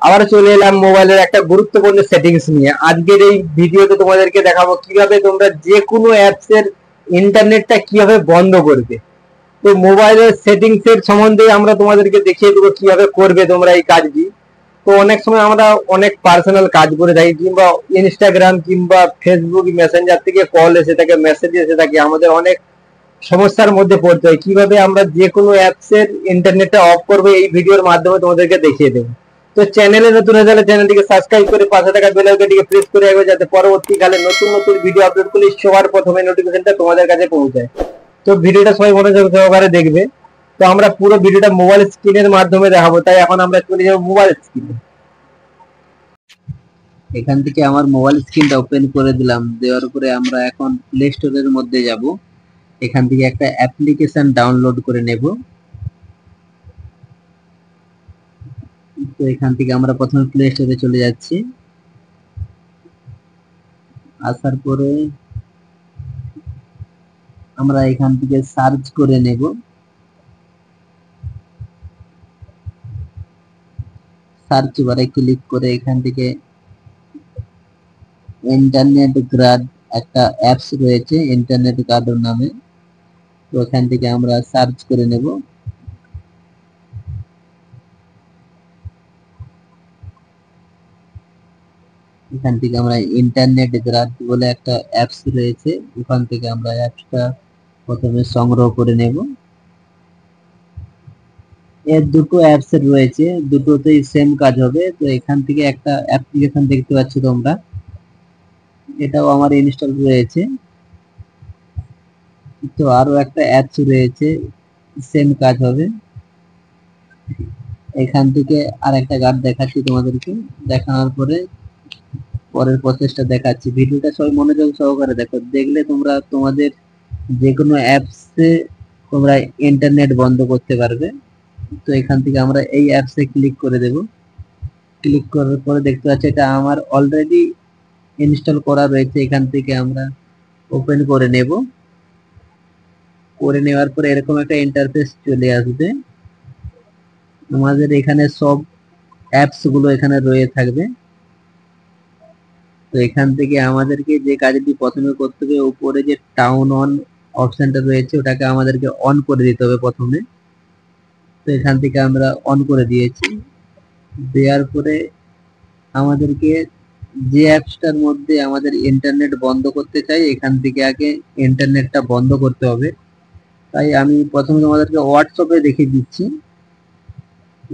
আবার চলে এলাম মোবাইলের একটা গুরুত্বপূর্ণ সেটিংস নিয়ে। আজকের এই ভিডিওতে তোমাদেরকে দেখাবো কিভাবে তোমরা যে কোনো অ্যাপস এর ইন্টারনেটটা কিভাবে বন্ধ করবে। তো মোবাইলের সেটিংস এর সম্বন্ধে আমরা তোমাদেরকে দেখিয়ে দেবো কিভাবে করবে তোমরা এই কাজটি। তো অনেক সময় আমরা অনেক পার্সোনাল কাজ করে থাকি, কিংবা ইনস্টাগ্রাম কিংবা ফেসবুক মেসেঞ্জার থেকে কল এসে থাকে, মেসেজ এসে থাকে, আমাদের অনেক সমস্যার মধ্যে পড়তে হয়। কিভাবে আমরা যে কোনো অ্যাপস এর ইন্টারনেটটা অফ করবো এই ভিডিওর মাধ্যমে তোমাদেরকে দেখিয়ে দেবো। তো চ্যানেলে নতুন হয়ে গেলে চ্যানেলটিকে সাবস্ক্রাইব করে পাশে থাকা বেল আইকনটিকে প্রেস করে রাখবে, যাতে পরবর্তীকালে নতুন নতুন ভিডিও আপলোড করলে সবার প্রথমে নোটিফিকেশনটা তোমাদের কাছে পৌঁছায়। তো ভিডিওটা সবাই মনোযোগ সহকারে দেখবে। তো আমরা পুরো ভিডিওটা মোবাইল স্ক্রিনের মাধ্যমে দেখাবো, তাই এখন আমরা চলে যাবো মোবাইল স্ক্রিনে। এখান থেকে আমার মোবাইল স্ক্রিনটা ওপেন করে দিলাম। দেওয়ার পরে আমরা এখন প্লে স্টোরের মধ্যে যাব। এখান থেকে একটা অ্যাপ্লিকেশন ডাউনলোড করে নেব। তো এখান থেকে আমরা প্রথমে প্লে স্টোরে চলে যাচ্ছি। আসার পরে আমরা এখান থেকে সার্চ করে নেব। সার্চ বারে ক্লিক করে এখান থেকে ইন্টারনেট গার্ড একটা অ্যাপস রয়েছে ইন্টারনেট গার্ড নামে। তো এখান থেকে আমরা সার্চ করে নেব। এখান থেকে আমরা ইন্টারনেট গার্ড বলে একটা অ্যাপস রয়েছে, ওখান থেকে আমরা অ্যাপসটা প্রথমে সংগ্রহ করে নেব। এর দুটো অ্যাপস রয়েছে, দুটোতেই সেম কাজ হবে। তো এখান থেকে একটা অ্যাপ্লিকেশন দেখতে পাচ্ছ তোমরা, এটাও আমার ইনস্টল রয়েছে। তো আরো একটা অ্যাপস রয়েছে, সেম কাজ হবে। এখান থেকে আর একটা গার্ড দেখাচ্ছি তোমাদেরকে, দেখানোর পরে পরের প্রসেসটা দেখাচ্ছি। ভিডিওটা সবাই মনোযোগ সহকারে দেখো, দেখলে তোমরা তোমাদের যে কোনো অ্যাপসে তোমরা ইন্টারনেট বন্ধ করতে পারবে। তো এখান থেকে আমরা এই অ্যাপসে ক্লিক করে দেব। ক্লিক করার পরে দেখতে পাচ্ছি এটা আমার অলরেডি ইনস্টল করা রয়েছে। এখান থেকে আমরা ওপেন করে নেব। করে নেওয়ার পরে এরকম একটা ইন্টারফেস চলে আসবে। আমাদের এখানে সব অ্যাপস গুলো এখানে রয়ে থাকবে। তো এখান থেকে আমাদেরকে যে কাজটি প্রথমে করতে হবে, উপরে যে টাউন অন অপশনটা রয়েছে ওটাকে আমাদেরকে অন করে দিতে হবে প্রথমে। তো এখান থেকে আমরা অন করে দিয়েছি। দেওয়ার পরে আমাদেরকে যে অ্যাপসটার মধ্যে আমাদের ইন্টারনেট বন্ধ করতে চাই, এখান থেকে আগে ইন্টারনেটটা বন্ধ করতে হবে। তাই আমি প্রথমে তোমাদেরকে হোয়াটসঅ্যাপে দেখিয়ে দিচ্ছি।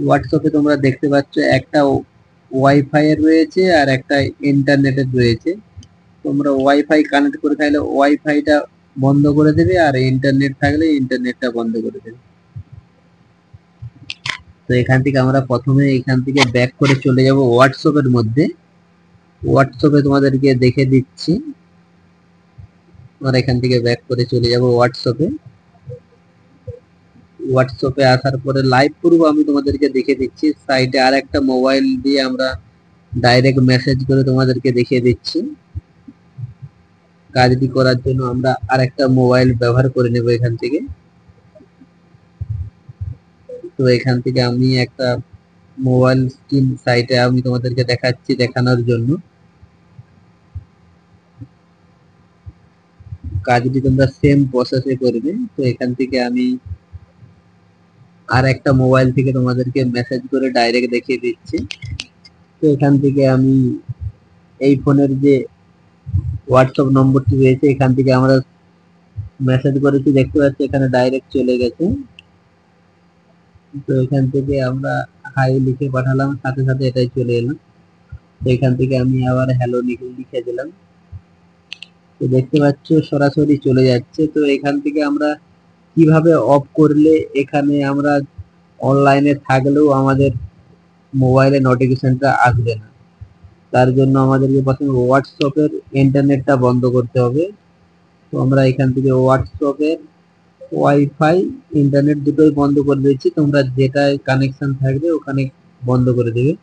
হোয়াটসঅ্যাপে তোমরা দেখতে পাচ্ছ একটা ওয়াইফাই এর রয়েছে আর একটা ইন্টারনেটের রয়েছে। তোমরা ওয়াইফাই কানেক্ট করে থাকলে ওয়াইফাইটা বন্ধ করে দেবে, আর ইন্টারনেট থাকলে ইন্টারনেটটা বন্ধ করে দেবে। তো এখান থেকে আমরা প্রথমে এখান থেকে ব্যাক করে চলে যাব হোয়াটসঅ্যাপের মধ্যে। হোয়াটসঅ্যাপে তোমাদেরকে দেখে দিচ্ছি। আমরা এখান থেকে ব্যাক করে চলে যাব হোয়াটসঅ্যাপে। হোয়াটসঅ্যাপে আসার পরে লাইভ প্রুফ আমি তোমাদেরকে দেখে দিচ্ছি। সাইডে আর একটা মোবাইল দিয়ে আমরা ডাইরেক্ট মেসেজ করে তোমাদেরকে দেখিয়ে দিচ্ছি। কাজটি করার জন্য আমরা আর একটা মোবাইল ব্যবহার করে নেব এখান থেকে। তো এখান থেকে আমি একটা মোবাইল স্ক্রিন সাইটে আমি তোমাদেরকে দেখাচ্ছি দেখানোর জন্য। কাজটি তোমরা সেম প্রসেসে করবে। তো এখান থেকে আমি আর একটা মোবাইল থেকে তোমাদেরকে মেসেজ করে ডাইরেক্ট দেখিয়ে দিচ্ছি। তো এখান থেকে আমি এই ফোনের যে হোয়াটসঅ্যাপ নম্বরটি রয়েছে এখান থেকে আমরা মেসেজ করেছি, দেখতে পাচ্ছি এখানে ডাইরেক্ট চলে গেছে। তো এখান থেকে আমরা হাই লিখে পাঠালাম, সাথে সাথে এটাই চলে এলো। তো এখান থেকে আমি আবার হ্যালো লিখে দিলাম। তো দেখতে পাচ্ছ সরাসরি চলে যাচ্ছে। তো এখান থেকে আমরা কিভাবে অফ করলে এখানে আমরা অনলাইনে থাকলেও আমাদের মোবাইলে নোটিফিকেশনটা আসবে না, তার জন্য আমাদেরকে প্রথমে হোয়াটসঅ্যাপের ইন্টারনেটটা বন্ধ করতে হবে। তো আমরা এখান থেকে হোয়াটসঅ্যাপের ওয়াইফাই ইন্টারনেট দুটোই বন্ধ করে দিয়েছি। তোমরা যেটায় কানেকশন থাকবে ওখানে বন্ধ করে দেবে।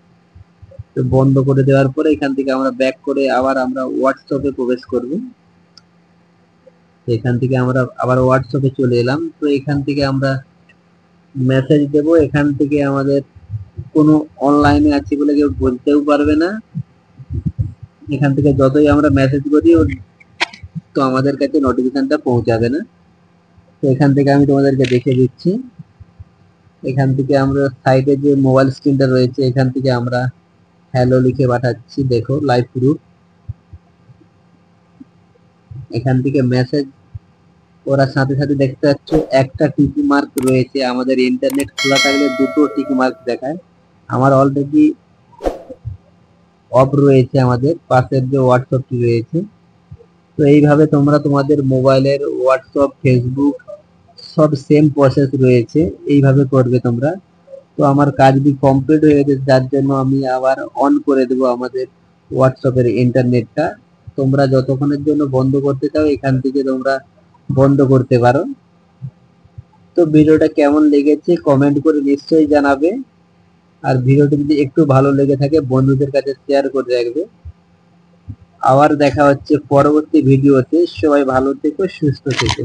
তো বন্ধ করে দেওয়ার পরে এখান থেকে আমরা ব্যাক করে আবার আমরা হোয়াটসঅ্যাপে প্রবেশ করব। এখান থেকে আমরা আবার হোয়াটসঅ্যাপে চলে এলাম। তো এখান থেকে আমরা মেসেজ দেব। এখান থেকে আমাদের কোনো অনলাইনে আছি বলে কেউ বলতেও পারবে না। এখান থেকে যতই আমরা মেসেজ করি তো আমাদের কাছে নোটিফিকেশনটা পৌঁছাবে না। তো এখান থেকে আমি তোমাদেরকে দেখে দিচ্ছি। এখান থেকে আমরা সাইডে যে মোবাইল স্ক্রিনটা রয়েছে এখান থেকে আমরা হ্যালো লিখে পাঠাচ্ছি, দেখো লাইভ প্রুফ। এখান থেকে মেসেজ করার সাথে সাথে দেখতে পাচ্ছ একটা টিক মার্ক রয়েছে, আমাদের ইন্টারনেট খোলা থাকলে দুটো টিক মার্ক দেখায়। আমার অলরেডি অফ রয়েছে, আমাদের পাশের যে হোয়াটসঅ্যাপটি রয়েছে। তো এইভাবে তোমরা তোমাদের মোবাইলের হোয়াটসঅ্যাপ, ফেসবুক সব সেম প্রসেস রয়েছে, এইভাবে করবে তোমরা। তো আমার কাজটি কমপ্লিট হয়ে গেছে, যার জন্য আমি আবার অন করে দেবো আমাদের হোয়াটসঅ্যাপের ইন্টারনেটটা। তোমরা যতক্ষণের জন্য বন্ধ করতে চাও এখান থেকে তোমরা বন্ধ করতে পারো। তো ভিডিওটা কেমন লেগেছে কমেন্ট করে নিশ্চয়ই জানাবে, আর ভিডিওটি যদি একটু ভালো লেগে থাকে বন্ধুদের কাছে শেয়ার করে রাখবে। আবার দেখা হচ্ছে পরবর্তী ভিডিওতে। সবাই ভালো থেকো, সুস্থ থেকো।